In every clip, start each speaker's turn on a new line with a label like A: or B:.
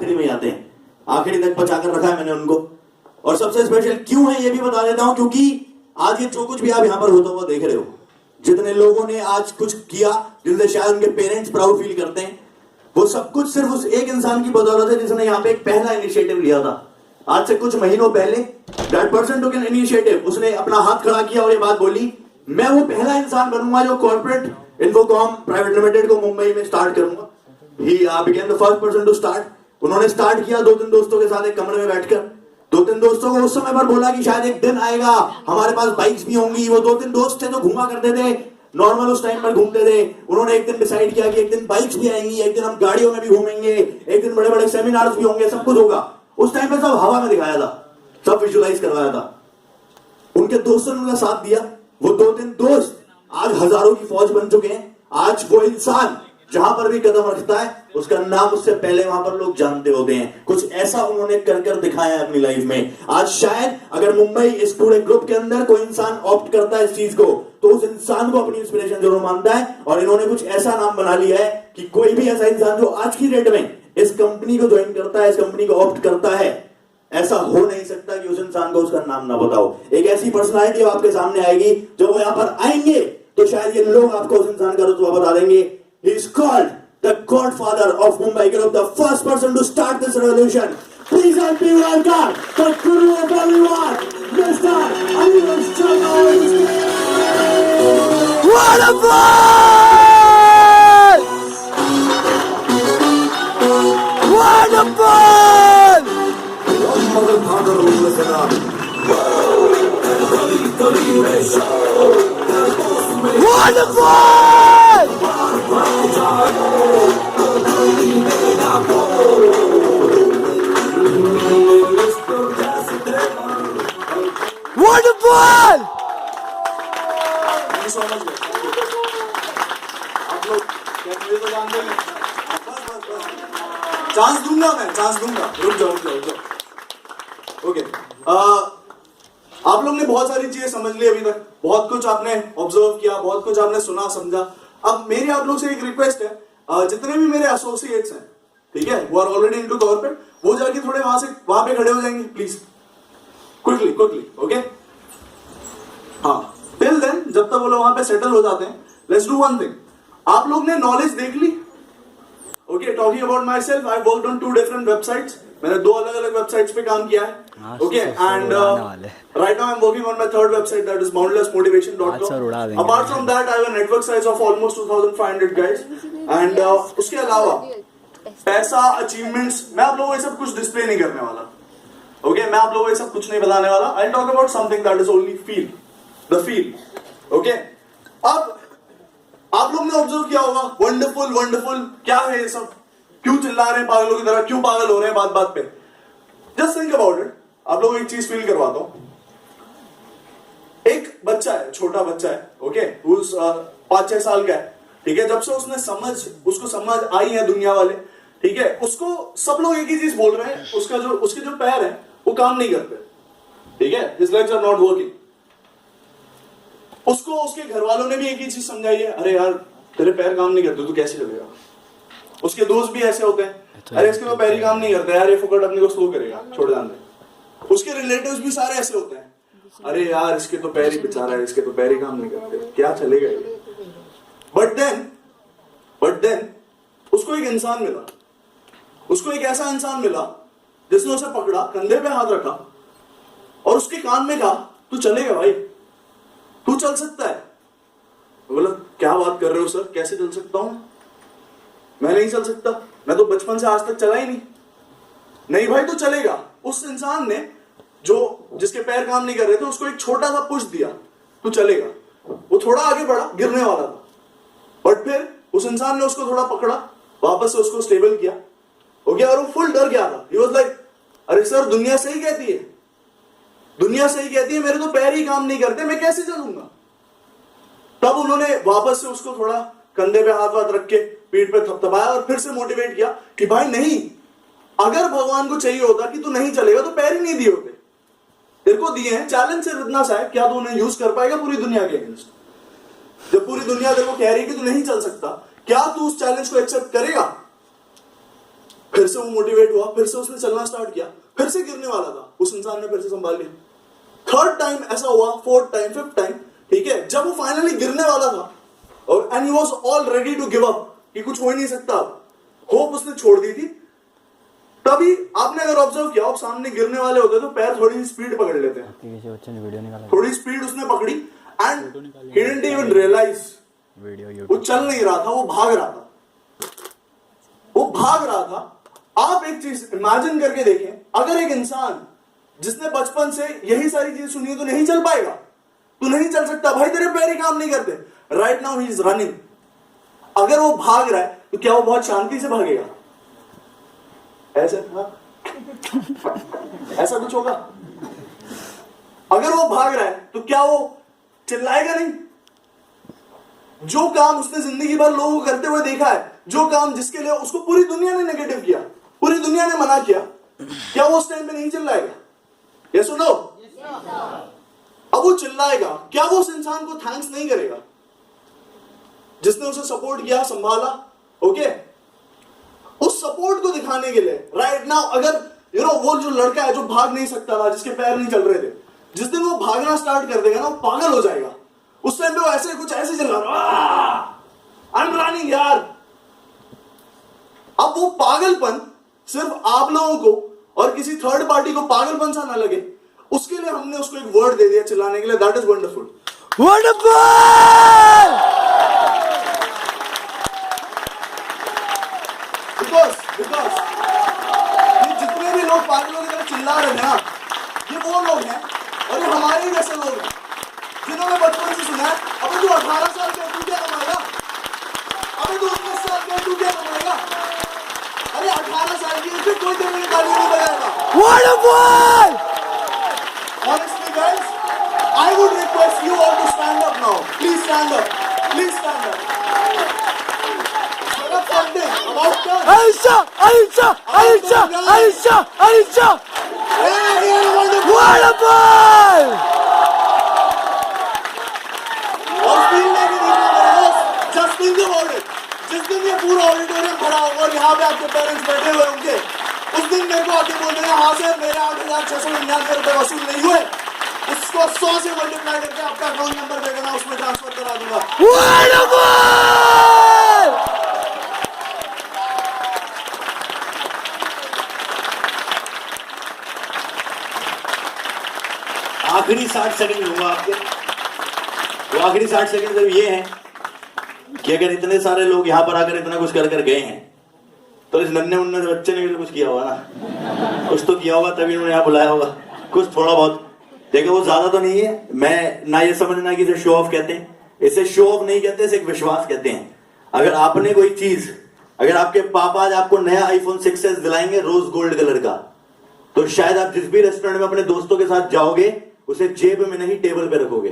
A: आखिरी में आते हैं, आखिरी तक बचा कर रखा है मैंने उनको। और सबसे स्पेशल क्यों है ये भी बता देता हूं, क्योंकि आज ये जो कुछ भी आप यहां पर होता हुआ देख रहे हो, जितने लोगों ने आज कुछ किया जिनसे शायद उनके पेरेंट्स प्राउड फील करते हैं, वो सब कुछ सिर्फ उस एक इंसान की बदौलत है जिसने यहाँ पे एक पहला इनिशिएटिव लिया था। आज से कुछ महीनों पहले that person took an initiative, उसने अपना हाथ खड़ा किया और ये बात बोली, मैं वो पहला इंसान बनूंगा जो कॉर्पोरेट इन्फोकॉम प्राइवेट लिमिटेड को मुंबई में स्टार्ट करूंगा। He became the first person to start. उन्होंने स्टार्ट किया 2-3 दोस्तों के साथ एक कमरे में बैठकर। 2-3 दोस्तों को उस समय पर बोला कि शायद एक दिन आएगा हमारे पास बाइक्स भी होंगी। वो 2-3 दोस्त थे जो घूमा करते थे, नॉर्मल उस टाइम पर घूमते थे। उन्होंने एक दिन डिसाइड किया कि एक दिन बाइक्स भी आएंगी, एक दिन हम गाड़ियों में भी घूमेंगे, एक दिन बड़े बड़े सेमिनार्स भी होंगे, सब कुछ होगा। उस टाइम पे सब हवा में दिखाया था, सब विजुअलाइज करवाया था। उनके दोस्तों ने उनका साथ दिया। वो 2-3 दोस्त आज हजारों की फौज बन चुके हैं। आज वो इंसान जहां पर भी कदम रखता है उसका नाम उससे पहले वहां पर लोग जानते होते हैं। कुछ ऐसा उन्होंने कर दिखाया है अपनी लाइफ में। आज शायद अगर मुंबई इस पूरे ग्रुप के अंदर कोई इंसान ऑप्ट करता है इस चीज को, तो उस इंसान को अपनी इंस्पिरेशन जरूर मानता है। और इन्होंने कुछ ऐसा नाम बना लिया है कि कोई भी ऐसा इंसान जो आज की डेट में इस कंपनी को ज्वाइन करता है, इस कंपनी को ऑप्ट करता है, ऐसा हो नहीं सकता कि उस इंसान को उसका नाम ना बताओ। एक ऐसी पर्सनालिटी आपके सामने आएगी, जब वो यहां पर आएंगे तो शायद ये लोग आपको उस इंसान का रुतबा बता देंगे। He is called the godfather of Mumbai Group, the first person to start this revolution. Please help me welcome the guru of everyone, Mr. Anirudh Chandra. What a ball! What a ball! Wonderful! Wonderful!
B: Thank you so much. आप लोग क्या मुझे तो जानते हैं? Chance दूंगा मैं, chance दूंगा। रुक जाओ। ओके, आप लोग ने बहुत सारी चीजें समझ ली अभी तक, बहुत कुछ आपने ऑब्जर्व किया, बहुत कुछ आपने सुना समझा। अब मेरी आप लोग से एक रिक्वेस्ट है, जितने भी मेरे एसोसिएट्स हैं, ठीक है, वो आर ऑलरेडी इनटू कॉर्पोरेट, वो जाके थोड़े वहां पे खड़े हो जाएंगे प्लीज, क्विकली। ओके, हाँ, टिल देन, जब तक वो लोग वहां पे सेटल हो जाते हैं, लेट्स डू वन थिंग। आप लोग ने नॉलेज देख ली। Okay, talking about myself, I worked on 2 different websites. मैंने 2 अलग-अलग वेबसाइट्स पे काम किया है। Okay, and right now I'm working on my 3rd website, that is boundlessmotivation.com. Apart from that, I have a network size of almost 2,500 guys. And उसके अलावा पैसा, achievements, मैं आप लोगों को ये सब कुछ डिस्प्ले नहीं करने वाला। ओके, मैं आप लोगों को ये सब कुछ नहीं बताने वाला। I'll talk about something that is only feel, the feel. Okay, अब आप लोग ने ऑब्जर्व किया होगा, वंडरफुल क्या है ये सब, क्यों चिल्ला रहे हैं पागलों की तरह, क्यों पागल हो रहे हैं बात पे। Just think about it. आप लोगों को एक चीज फील करवाता हूं। एक बच्चा है, छोटा बच्चा है, ओके, 5-6 साल का है, ठीक है। जब से उसको समझ आई है दुनिया वाले, ठीक है, उसको सब लोग एक ही चीज बोल रहे हैं, उसके जो पैर हैं वो काम नहीं करते, ठीक है, his legs are not working। उसको उसके घर वालों ने भी एक ही चीज समझाई है, अरे यार तेरे पैर काम नहीं करते, तू कैसे चलेगा। उसके दोस्त भी ऐसे होते हैं, अरे इसके तो पैर ही काम नहीं करते यार, ये फुकट अपने को स्लो करेगा, छोड़ जान दे। उसके रिलेटिव्स भी सारे ऐसे होते हैं, अरे यार इसके तो पैर ही बेचारा है, इसके तो पैर ही काम नहीं करते, क्या चलेगा ये। बट देन उसको एक इंसान मिला, उसको एक ऐसा इंसान मिला जिसने उसे पकड़ा, कंधे पे हाथ रखा और उसके कान में कहा, तू चलेगा भाई, तू चल सकता है। बोला क्या बात कर रहे हो सर, कैसे चल सकता हूं मैं नहीं चल सकता, मैं तो बचपन से आज तक चला ही नहीं भाई तू चलेगा। उस इंसान ने जिसके पैर काम नहीं कर रहे थे, उसको एक छोटा सा पुश दिया, तू चलेगा। वो थोड़ा आगे बढ़ा, गिरने वाला था, बट फिर उस इंसान ने उसको थोड़ा पकड़ा, वापस से उसको स्टेबल किया, हो गया। और वो फुल डर गया था। He was like, अरे सर दुनिया सही कहती है, मेरे तो पैर ही काम नहीं करते, मैं कैसे चलूंगा। तब उन्होंने वापस से उसको थोड़ा कंधे पे हाथ रख के पीठ पे थपथपाया और फिर से मोटिवेट किया कि भाई नहीं, अगर भगवान को चाहिए होता कि तू नहीं चलेगा तो पैर ही नहीं दिए होते, तेरे को दिए हैं, चैलेंज से इतना सा है, क्या तू उन्हें यूज कर पाएगा पूरी दुनिया के अगेंस्ट। जब पूरी दुनिया तेरे को कह रही है कि तू नहीं चल सकता, क्या तू उस चैलेंज को एक्सेप्ट करेगा। फिर से वो मोटिवेट हुआ, फिर से उसने चलना स्टार्ट किया, फिर से गिरने वाला था, उस इंसान ने फिर से संभाल लिया। थर्ड टाइम ऐसा हुआ, फोर्थ टाइम, फिफ्थ टाइम, ठीक है, जब वो फाइनली गिरने वाला था और and he was all ready to give up, कि कुछ हो ही नहीं सकता, होप उसने छोड़ दी थी। तभी आपने अगर ऑब्जर्व किया, आप सामने गिरने वाले होते तो पैर थोड़ी सी स्पीड पकड़ लेते हैं, थोड़ी स्पीड उसने पकड़ी and he didn't even realise वो चल नहीं रहा था, वो भाग रहा था, वो भाग रहा था। आप एक चीज इमेजिन करके देखें, अगर एक इंसान जिसने बचपन से यही सारी चीज सुनी है तो नहीं चल पाएगा, तू नहीं चल सकता भाई, तेरे पैर ही काम नहीं करते। Right now he is running, अगर वो भाग रहा है तो क्या वो बहुत शांति से भागेगा? ऐसे ऐसा कुछ होगा? अगर वो भाग रहा है तो क्या वो चिल्लाएगा नहीं? जो काम उसने जिंदगी भर लोगों को करते हुए देखा है, जो काम जिसके लिए उसको पूरी दुनिया ने नेगेटिव किया, पूरी दुनिया ने मना किया, क्या वो उस टाइम पे नहीं चिल्लाएगा? यस और नो? अब वो चिल्लाएगा, क्या वो उस इंसान को थैंक्स नहीं करेगा जिसने उसे सपोर्ट किया, संभाला? ओके, उस सपोर्ट को दिखाने के लिए राइट नाउ, अगर वो जो लड़का है जो भाग नहीं सकता था, जिसके पैर नहीं चल रहे थे, जिस दिन वो भागना स्टार्ट कर देगा ना, वो पागल हो जाएगा। उस टाइम पे वो ऐसे कुछ ऐसे चल रहा, आई एम रनिंग यार। अब वो पागलपन सिर्फ आप लोगों को और किसी थर्ड पार्टी को पागलपन सा ना लगे, उसके लिए हमने उसको एक वर्ड दे दिया चिल्लाने के लिए, दैट इज वंडरफुल। बिकॉज ये जितने भी लोग पागलों की तरह चिल्ला रहे हैं ना, ये वो लोग हैं और ये हमारे ही जैसे लोग हैं जिन्होंने बचपन से सुना है, अबे तू 18 साल का तू क्या कमाएगा, अबे तू 19 साल का तू क्या कमाएगा, अरे 18 साल की उसे कोई तेरे लिए गाली नहीं बजाएगा। Honestly guys, I would request you all to stand up now. Please stand up. Please stand up. Shut up something about that.
C: Aisha!
B: Hey, wonderful.
C: Wonderful!
B: और feel नहीं कि देखना मेरे दोस्त, just think about it. जिस दिन ये पूरा ऑडिटोरियम खड़ा होगा और यहाँ पे आपके पेरेंट्स बैठे हुए होंगे, उस दिन मेरे को आके बोल देना, हाँ सर मेरे 8,699 रुपए वसूल नहीं हुए, उसको 100 से मल्टीप्लाई करके आपका अकाउंट नंबर दे देना, उसमें ट्रांसफर करा दूंगा।
C: Wonderful!
A: आखिरी 60 सेकंड लूंगा आपके। तो आखिरी 60 सेकंड तो ये है कि अगर इतने सारे लोग यहाँ पर आकर इतना कुछ कर कर गए हैं, तो इस नन्हे मुन्ने से बच्चे ने भी कुछ किया होगा ना, कुछ तो किया होगा तभी उन्होंने यहाँ बुलाया होगा, कुछ थोड़ा बहुत। देखो वो ज्यादा तो नहीं है, मैं ना ये समझना कि इसे शो ऑफ कहते हैं, इसे शो ऑफ नहीं कहते, इसे एक विश्वास कहते हैं। अगर आपने कोई चीज, अगर आपके पापा आज आपको नया iPhone 6s दिलाएंगे रोज गोल्ड कलर का, तो शायद आप जिस भी रेस्टोरेंट में अपने दोस्तों के साथ जाओगे उसे जेब में नहीं टेबल पे रखोगे।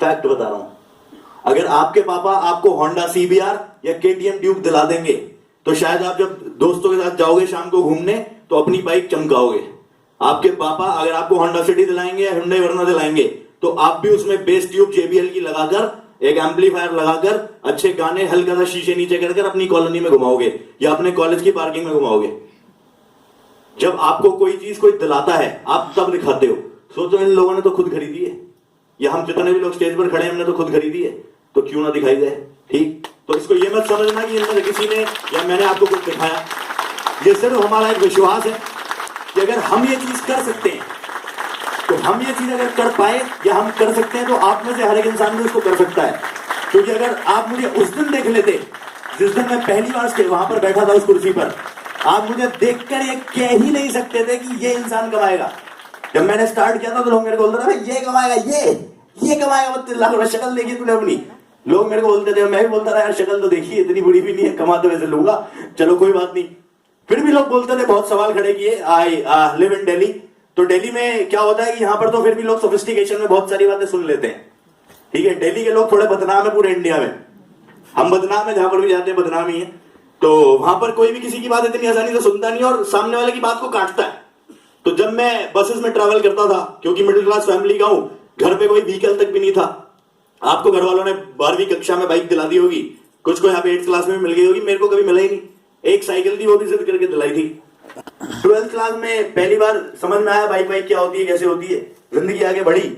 A: फैक्ट बता रहा हूं। अगर आपके पापा आपको होंडा CBR या KTM ड्यूक दिला देंगे, तो शायद आप जब दोस्तों के साथ जाओगे शाम को घूमने तो अपनी बाइक चमकाओगे। आपके पापा अगर आपको होंडा सिटी दिलाएंगे या हुंडई वर्ना दिलाएंगे, तो आप भी उसमें बेस ट्यूब JBL की लगाकर, एक एम्पलीफायर लगाकर, अच्छे गाने हल्का सा शीशे नीचे कर अपनी कॉलोनी में घुमाओगे या अपने कॉलेज की पार्किंग में घुमाओगे। जब आपको कोई चीज कोई दिलाता है आप तब दिखाते हो। सोचो इन लोगों ने तो खुद खरीदी है, या हम जितने भी लोग स्टेज पर खड़े हैं हमने तो खुद खरीदी है, तो क्यों ना दिखाई जाए। ठीक, तो इसको ये मत समझना कि इनमें किसी ने या मैंने आपको कुछ दिखाया। ये सिर्फ हमारा एक विश्वास है कि अगर हम ये चीज कर सकते हैं, तो हम ये चीज अगर कर पाए या हम कर सकते हैं, तो आप में से हर एक इंसान भी उसको कर सकता है। क्योंकि अगर आप मुझे उस दिन देख लेते जिस दिन मैं पहली बार वहां पर बैठा था उस कुर्सी पर, आप मुझे देखकर ये कह ही नहीं सकते थे कि ये इंसान कमाएगा। जब मैंने स्टार्ट किया था तो लोग मेरे को बोलते थे ये कमाएगा, ये कमाएगा, मतलब शक्ल देखी तूने अपनी। लोग मेरे को बोलते थे, मैं भी बोलता था यार शक्ल तो देखी, इतनी बुरी भी नहीं है, कमा तो वैसे लूंगा, चलो कोई बात नहीं। फिर भी लोग बोलते थे, बहुत सवाल खड़े किए। आई लिव इन दिल्ली, तो दिल्ली में क्या होता है कि यहाँ पर तो फिर भी लोग सोफिस्टिकेशन में बहुत सारी बातें सुन लेते हैं। ठीक है, दिल्ली के लोग थोड़े बदनाम है पूरे इंडिया में, हम बदनाम है, जहां पर भी जाते हैं बदनाम ही है। तो वहां पर कोई भी किसी की बात इतनी आसानी से सुनता नहीं और सामने वाले की बात को काटता है। तो जब मैं बसेस में ट्रैवल करता था, क्योंकि मिडिल क्लास फैमिली का हूं, घर पे कोई व्हीकल तक भी नहीं था। आपको घर वालों ने 12वीं कक्षा में बाइक दिला दी होगी, कुछ को यहाँ पे 8th क्लास में मिल गई होगी, मेरे को कभी मिला ही नहीं। एक साइकिल थी, वो भी जिद करके दिलाई थी। 12th क्लास में पहली बार समझ में आया बाइक बाइक क्या होती है, कैसे होती है। जिंदगी आगे बढ़ी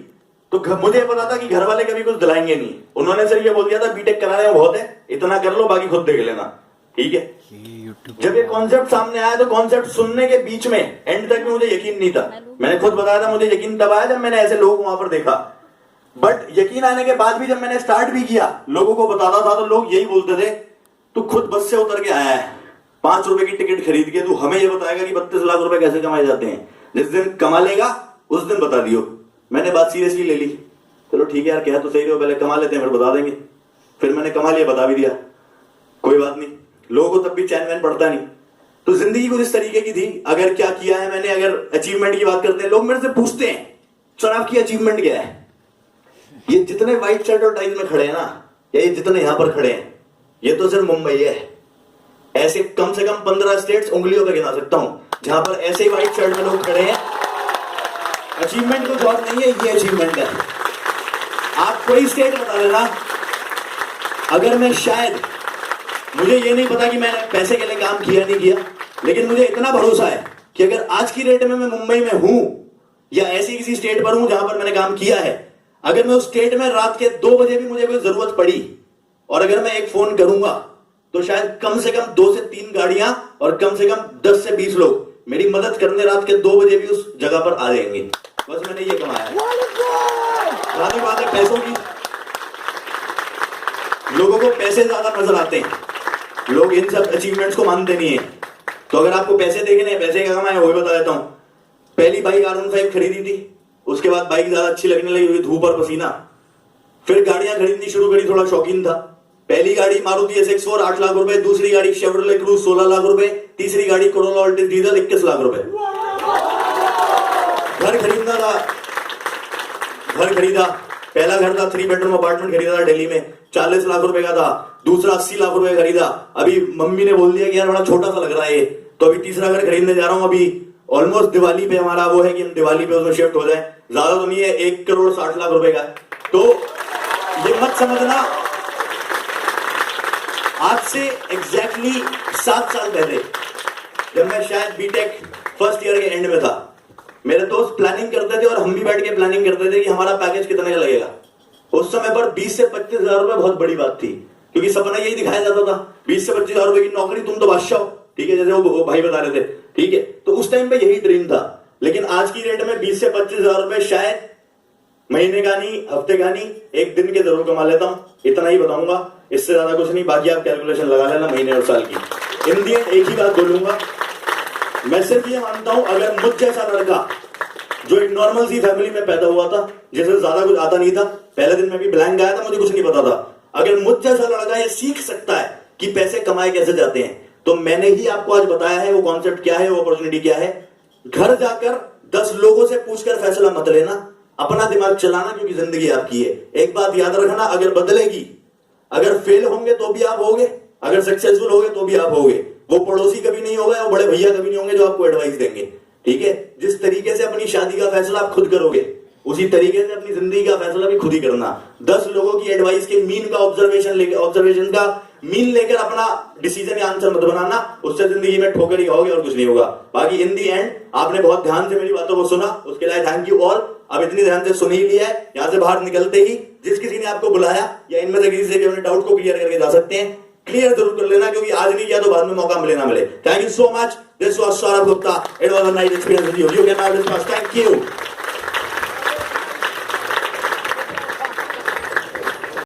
A: तो मुझे पता था कि घर वाले कभी कुछ दिलाएंगे नहीं। उन्होंने सिर्फ ये बोल दिया था बीटेक कराना बहुत है, इतना कर लो, बाकी खुद देख लेना, ठीक है। जब ये कॉन्सेप्ट सामने आया तो कॉन्सेप्ट सुनने के बीच में एंड तक में मुझे यकीन नहीं था। मैंने खुद बताया था, मुझे यकीन तब आया जब मैंने ऐसे लोग वहां पर देखा। बट यकीन आने के बाद भी जब मैंने स्टार्ट भी किया, लोगों को बताता था, तो लोग यही बोलते थे तू खुद बस से उतर के आया है, 5 रुपए की टिकट खरीद के तू हमें ये बताएगा कि 32 लाख रुपए कैसे कमाए जाते हैं। जिस दिन कमा लेगा उस दिन बता दियो। मैंने बात सीरियसली ले ली, चलो ठीक है यार, कह तो सही रहो, पहले कमा लेते हैं फिर बता देंगे। फिर मैंने कमा लिया, बता भी दिया, कोई बात नहीं। लोगों को तब भी चैन वैन पड़ता नहीं। तो जिंदगी कुछ इस तरीके की थी। अगर क्या किया है मैंने, अगर अचीवमेंट की बात करते हैं, लोग मेरे से पूछते हैं सर आपकी अचीवमेंट क्या है। ये जितने व्हाइट शर्ट और टाइज में खड़े हैं ना, या ये जितने यहां पर खड़े हैं, ये तो सिर्फ मुंबई है। ऐसे कम से कम 15 स्टेट्स उंगलियों पे गिना सकता हूं जहां पर ऐसे व्हाइट शर्ट में लोग खड़े हैं। अचीवमेंट कुछ और नहीं है, ये अचीवमेंट है। आप कोई स्टेट बता देना, अगर मैं शायद, मुझे ये नहीं पता कि मैंने पैसे के लिए काम किया नहीं किया, लेकिन मुझे इतना भरोसा है कि अगर आज की डेट में मैं मुंबई में हूं या ऐसी किसी स्टेट पर हूं जहां पर मैंने काम किया है, अगर मैं उस स्टेट में रात के 2 बजे भी मुझे कोई जरूरत पड़ी और अगर मैं एक फोन करूंगा तो शायद कम से कम 2 से 3 गाड़ियां और कम से कम 10 से 20 लोग मेरी मदद करने रात के 2 बजे भी उस जगह पर आ जाएंगे। बस मैंने ये कमाया है। रात बात है पैसों की, लोगों को पैसे ज्यादा नजर आते हैं, लोग इन सब अचीवमेंट्स को मानते नहीं है। तो अगर आपको पैसे देखने हैं, पैसे क्या कमाए वो भी बता देता हूं। पहली बाइक R15 खरीदी थी, उसके बाद बाइक ज्यादा अच्छी लगने लगी, हुई धूप और पसीना। फिर गाड़ियां खरीदनी शुरू करी, थोड़ा शौकीन था। पहली गाड़ी मारुति SX4 8 लाख रुपए, दूसरी गाड़ी शेवरले क्रूज 16 लाख रुपए, तीसरी गाड़ी कोरोला अल्टिस डीजल 21 लाख रुपए। घर खरीदना था, घर खरीदा। पहला घर था 3 बेडरूम अपार्टमेंट खरीदा था दिल्ली में, 40 लाख रुपए का था। दूसरा 80 लाख रुपए खरीदा। अभी मम्मी ने बोल दिया कि यार बड़ा छोटा सा लग रहा है ये, तो अभी तीसरा घर खरीदने जा रहा हूं। अभी ऑलमोस्ट दिवाली पे हमारा वो है कि हम दिवाली पे उसमें शिफ्ट हो जाए। ज्यादा तो नहीं है, 1 करोड़ 60 लाख रुपए का। तो ये मत समझना, आज से एग्जैक्टली 7 साल पहले जब मैं शायद बीटेक फर्स्ट ईयर के एंड में था, मेरे दोस्त प्लानिंग करते थे और हम भी बैठ के प्लानिंग करते थे कि हमारा पैकेज कितने का लगेगा। उस समय पर 20 से 25 हजार रुपए बहुत बड़ी बात थी, क्योंकि सपना यही दिखाया जाता था 20 से 25 हजार रुपए की नौकरी, तुम तो बादशाह हो, ठीक है, जैसे वो भाई बता रहे थे, ठीक है। तो उस टाइम पे यही ड्रीम था। लेकिन आज की डेट में 20 से 25 हजार रुपए शायद महीने का नहीं, हफ्ते का नहीं, एक दिन के जरूर कमा लेता हूं। इतना ही बताऊंगा, इससे ज्यादा कुछ नहीं। बाकी आप कैलकुलेशन लगा लेना महीने और साल की। इन दी एंड एक ही बात बोलूंगा, मैं सिर्फ ये मानता हूं, अगर मुझ जैसा लड़का जो एक नॉर्मल सी फैमिली में पैदा हुआ था, जिसे ज्यादा कुछ आता नहीं था, पहले दिन में भी ब्लैंक आया था, मुझे कुछ नहीं पता था, अगर मुझ जैसा लड़का ये सीख सकता है कि पैसे कमाए कैसे जाते हैं, तो मैंने ही आपको आज बताया है वो कॉन्सेप्ट क्या है, वो अपॉर्चुनिटी क्या है। घर जाकर 10 लोगों से पूछकर फैसला मत लेना, अपना दिमाग चलाना, क्योंकि जिंदगी आपकी है। एक बात याद रखना, अगर बदलेगी, अगर फेल होंगे तो भी आप होगे, अगर सक्सेसफुल होगे तो भी आप होगे। वो पड़ोसी कभी नहीं होगा, वो बड़े भैया कभी नहीं होंगे जो आपको एडवाइस देंगे, ठीक है। जिस तरीके से अपनी शादी का फैसला आप खुद करोगे, उसी तरीके से अपनी जिंदगी का फैसला भी खुद ही करना। 10 लोगों की एडवाइस के मीन का ऑब्जर्वेशन का मीन लेकर अपना डिसीजन या आंसर मत बनाना, उससे जिंदगी में ठोकर ही होगी और कुछ नहीं होगा। बाकी इन दी एंड आपने बहुत ध्यान से मेरी बातों को सुना, उसके लिए थैंक यू ऑल। अब इतनी ध्यान से सुन ही लिया है, यहां से बाहर निकलते ही जिस किसी ने आपको बुलाया या इनमें से किसी से भी अपने डाउट को क्लियर करके जा सकते हैं, क्लियर जरूर कर लेना, क्योंकि आज नहीं किया तो बाद में मौका मिले ना मिले। Thank you so much, this was Saurabh Gupta, it was a nice experience with you, you can now discuss, thank you.